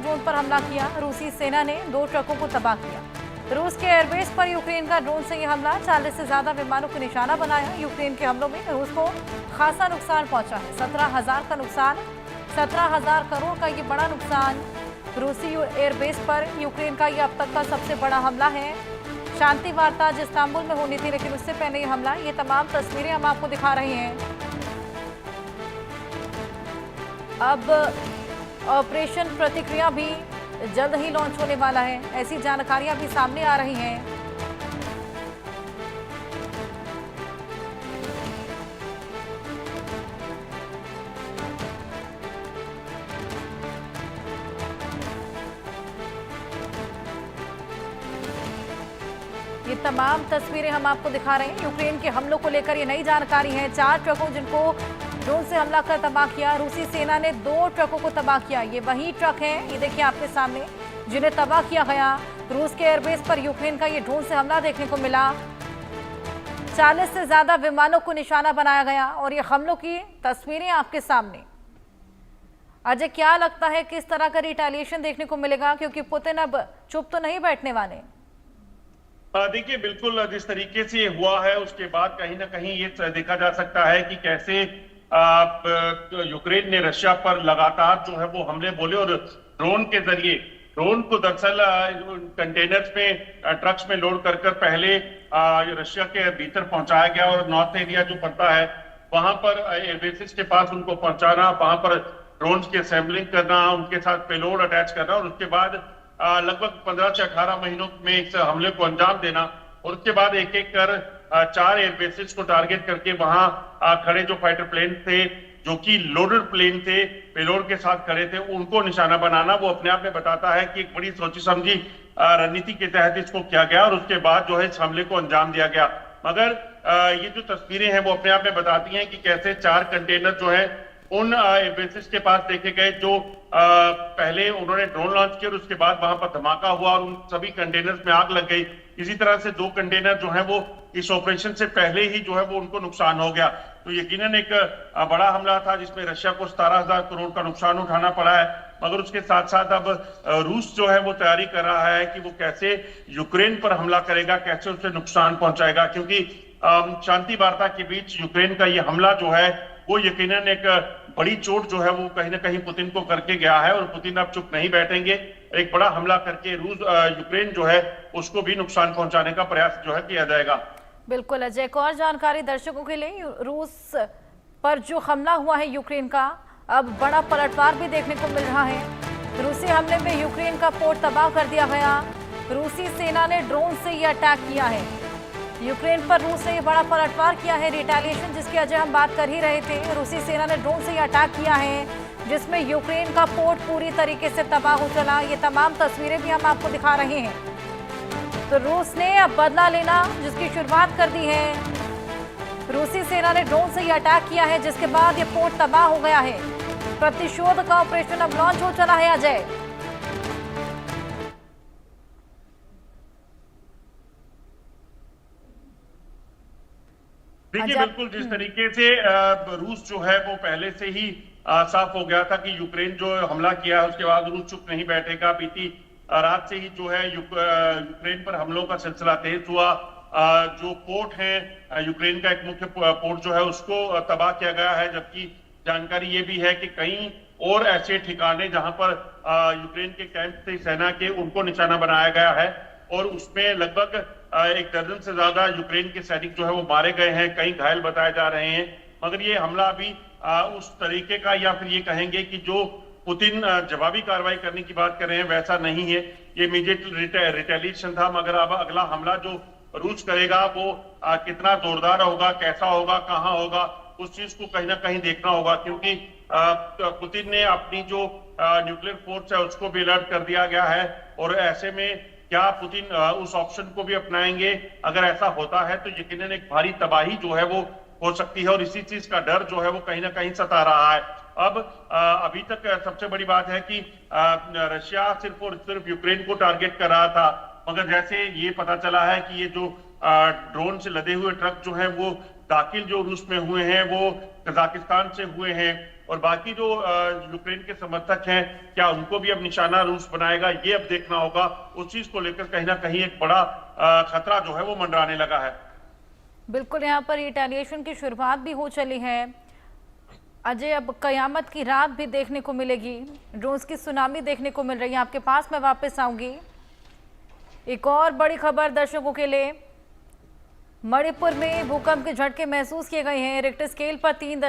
Drone पर हमला किया। रूसी सेना ने 2 ट्रकों को तबाह किया। रूस के एयरबेस पर यूक्रेन का ड्रोन से यह हमला, 40 से ज्यादा विमानों को निशाना बनाया। यूक्रेन के हमलों में रूस को खासा नुकसान पहुंचा है। 17,000 का नुकसान, 17,000 करोड़ का ये बड़ा नुकसान रूसी एयरबेस पर यूक्रेन का यह अब तक का सबसे बड़ा हमला है। शांति वार्ता आज इस्तांबुल में होनी थी, लेकिन उससे पहले यह हमला। ये तमाम तस्वीरें हम आपको दिखा रहे हैं। अब ऑपरेशन प्रतिक्रिया भी जल्द ही लॉन्च होने वाला है, ऐसी जानकारियां भी सामने आ रही हैं। ये तमाम तस्वीरें हम आपको दिखा रहे हैं। यूक्रेन के हमलों को लेकर ये नई जानकारी है। 4 ट्रकों जिनको ड्रोन से हमला कर तबाह किया। रूसी सेना ने 2 ट्रकों को तबाह किया। ये वही ट्रक हैं, ये देखिए आपके सामने, जिन्हें तबाह किया गया। रूस के एयरबेस पर यूक्रेन का ये ड्रोन से हमला देखने को मिला। 40 से ज्यादा विमानों को निशाना बनाया गया और ये हमलों की तस्वीरें आपके सामने। अजय, क्या लगता है किस तरह का रिटेलिएशन देखने को मिलेगा, क्योंकि पुतिन अब चुप तो नहीं बैठने वाले? देखिए, बिल्कुल जिस तरीके से हुआ है उसके बाद कहीं ना कहीं ये देखा जा सकता है कि कैसे यूक्रेन ने रशिया पर लगातार जो है वो हमले बोले और ड्रोन के जरिए, ड्रोन को दरअसल कंटेनर्स में, ट्रक्स में लोड कर पहले रशिया के भीतर पहुंचाया गया और नॉर्थ एरिया जो पड़ता है वहां पर एयरबेसिस के पास उनको पहुंचाना, वहां पर ड्रोन की असेंबलिंग करना, उनके साथ पेलोड अटैच करना और उसके बाद लगभग 15 से 18 महीनों में इस हमले को अंजाम देना और उसके बाद एक एक कर 4 एयरबेसिस को टारगेट करके वहां खड़े जो फाइटर प्लेन थे, जो कि लोडेड प्लेन थे, पेलोड के साथ खड़े थे, उनको निशाना बनाना, वो अपने आप में बताता है कि एक बड़ी सोची समझी रणनीति के तहत इसको किया गया और उसके बाद जो है इस हमले को अंजाम दिया गया। मगर ये जो तस्वीरें हैं वो अपने आप में बताती हैं कि कैसे 4 कंटेनर जो है उन एयरबेसिस के पास देखे गए जो पहले उन्होंने ड्रोन लॉन्च किया और उसके बाद वहां पर धमाका हुआ और उन सभी कंटेनर्स में आग लग गई। इसी तरह से 2 कंटेनर जो है वो इस ऑपरेशन से पहले ही जो है वो उनको नुकसान हो गया। तो यकीनन एक बड़ा हमला था जिसमें रशिया को 17,000 करोड़ का नुकसान उठाना पड़ा है। मगर उसके साथ साथ अब रूस जो है वो तैयारी कर रहा है कि वो कैसे यूक्रेन पर हमला करेगा, कैसे उसे नुकसान पहुंचाएगा, क्योंकि शांति वार्ता के बीच यूक्रेन का ये हमला जो है वो यकीनन एक बड़ी चोट जो है वो कहीं ना कहीं पुतिन को करके गया है और पुतिन अब चुप नहीं बैठेंगे। एक बड़ा हमला करके यूक्रेन जो है उसको भी नुकसान पहुंचाने का प्रयास जो है किया जाएगा। बिल्कुल अजय, एक और जानकारी दर्शकों के लिए, रूस पर जो हमला हुआ है यूक्रेन का, अब बड़ा पलटवार भी देखने को मिल रहा है। रूसी हमले में यूक्रेन का पोर्ट तबाह कर दिया गया। रूसी सेना ने ड्रोन से ये अटैक किया है। यूक्रेन पर रूस ने ये बड़ा पलटवार किया है, रिटेलिएशन जिसकी अजय हम बात कर ही रहे थे। रूसी सेना ने ड्रोन से ये अटैक किया है जिसमें यूक्रेन का पोर्ट पूरी तरीके से तबाह हो चला। ये तमाम तस्वीरें भी हम आपको दिखा रहे हैं। तो रूस ने अब बदला लेना जिसकी शुरुआत कर दी है। रूसी सेना ने ड्रोन से ये अटैक किया है जिसके बाद ये पोर्ट तबाह हो गया है। प्रतिशोध का ऑपरेशन अब लॉन्च हो चला है अजय। देखिए, बिल्कुल जिस तरीके से रूस जो है वो पहले से ही साफ हो गया था कि यूक्रेन जो हमला किया है उसके बाद रूस चुप नहीं बैठेगा। बीती रात से ही जो है यूक्रेन पर हमलों का सिलसिला तेज हुआ। जो पोर्ट है यूक्रेन का एक मुख्य पोर्ट जो है उसको तबाह किया गया है, जबकि जानकारी ये भी है कि कई और ऐसे ठिकाने जहां पर यूक्रेन के कैंप थे सेना के, उनको निशाना बनाया गया है और उसमें लगभग 1 दर्जन से ज्यादा यूक्रेन के सैनिक जो है वो मारे गए हैं, कई घायल बताए जा रहे हैं। मगर ये हमला अभी उस तरीके का, या फिर ये कहेंगे कि जो पुतिन जवाबी कार्रवाई करने की बात कर रहे हैं, वैसा नहीं है। ये इमीडिएट रिटेलिएशन था। मगर अब अगला हमला जो रूस करेगा वो कितना जोरदार होगा, कैसा होगा, कहां होगा, उस चीज को कहीं ना कहीं देखना होगा, क्योंकि पुतिन ने अपनी जो न्यूक्लियर फोर्स है उसको भी अलर्ट कर दिया गया है। और ऐसे में क्या पुतिन उस ऑप्शन को भी अपनाएंगे? अगर ऐसा होता है तो यकीनन एक भारी तबाही जो है वो हो सकती है और इसी चीज का डर जो है वो कहीं ना कहीं सता रहा है। अब अभी तक सबसे बड़ी बात है कि रशिया सिर्फ और सिर्फ यूक्रेन को टारगेट कर रहा था, मगर जैसे ये पता चला है कि ये जो ड्रोन से लदे हुए ट्रक जो है वो दाखिल जो रूस में हुए हैं वो कजाकिस्तान से हुए हैं और बाकी जो यूक्रेन के समर्थक हैं, क्या उनको भी अब निशाना रूस बनाएगा, ये अब देखना होगा। उस चीज को लेकर कहीं ना कहीं एक बड़ा खतरा जो है वो मंडराने लगा है। बिल्कुल, यहाँ पर रिटेलिएशन की शुरुआत भी हो चली है अजय। अब कयामत की रात भी देखने को मिलेगी, ड्रोन्स की सुनामी देखने को मिल रही है। आपके पास मैं वापस आऊंगी। एक और बड़ी खबर दर्शकों के लिए, मणिपुर में भूकंप के झटके महसूस किए गए हैं। रिक्टर स्केल पर 3